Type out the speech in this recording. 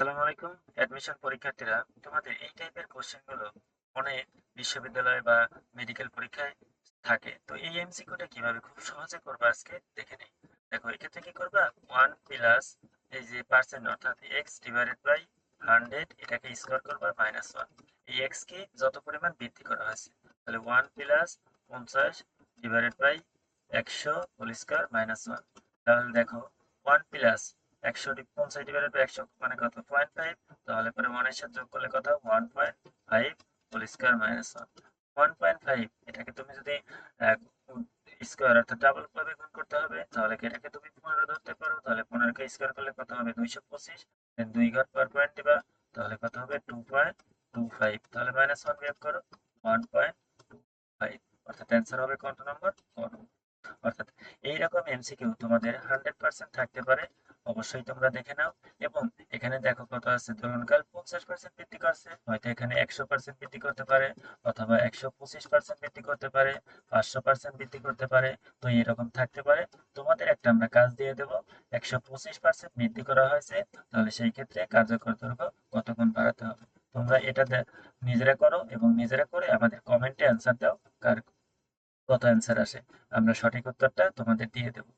আসসালামু আলাইকুম। অ্যাডমিশন পরীক্ষার্থীরা, তোমাদের এই টাইপের কোশ্চেনগুলো অনেক বিশ্ববিদ্যালয় বা মেডিকেল পরীক্ষায় থাকে। তো এই এমসিকিউটা কিভাবে খুব সহজে করবা আজকে দেখে নেই। দেখো, এক্ষেত্রে কি করবা, ওয়ান প্লাস এই যে পার্সেন্ট অর্থাৎ এক্স ডিভাইডেড বাই 100, এটাকে স্কোয়ার করবা -1। এই এক্স কে যত পরিমাণ বৃদ্ধি করা হয়েছে, তাহলে 1 + 50 ডিভাইডেড বাই 100 হোল স্কোয়ার -1। তাহলে দেখো, 1 + 150 ডিভাইডেড বাই 100 মানে কত, 0.5। তাহলে পরে 1 এর সাথে যোগ করলে কত, 1.5 হোল স্কয়ার -1। 1.5 এটাকে তুমি যদি স্কোয়ার অর্থাৎ ডাবল ভাবে গুণ করতে হবে, তাহলে কি এটাকে তুমি 15 ধরতে পারো। তাহলে 15 কে স্কোয়ার করলে কত হবে, 225। দেন 2 ঘর পর পয়েন্ট দিবা, তাহলে কত হবে, 2.25। তাহলে -1 বিয়োগ করো, 1.25। অর্থাৎ অ্যান্সার হবে কত নম্বর, ক নম্বর। অর্থাৎ এইরকম এমসিকিউ তোমাদের 100% থাকতে পারে, অবশ্যই তোমরা দেখে নাও। এবং এখানে দেখো কত আছে, ধরুন কাল 50% বৃদ্ধি করছে, হয়তো এখানে 100% বৃদ্ধি করতে পারে, অথবা 125% বৃদ্ধি করতে পারে, 500% বৃদ্ধি করতে পারে। তো এরকম থাকতে পারে। তোমাদের একটা আমরা কাজ দিয়ে দেবো, 125% বৃদ্ধি করা হয়েছে, তাহলে সেই ক্ষেত্রে কার্যকর দৈর্ঘ্য কত গুণ বাড়াতে হবে। তোমরা এটা নিজেরা করো এবং নিজেরা করে আমাদের কমেন্টে অ্যান্সার দাও, কার কত অ্যান্সার আসে। আমরা সঠিক উত্তরটা তোমাদের দিয়ে দেবো।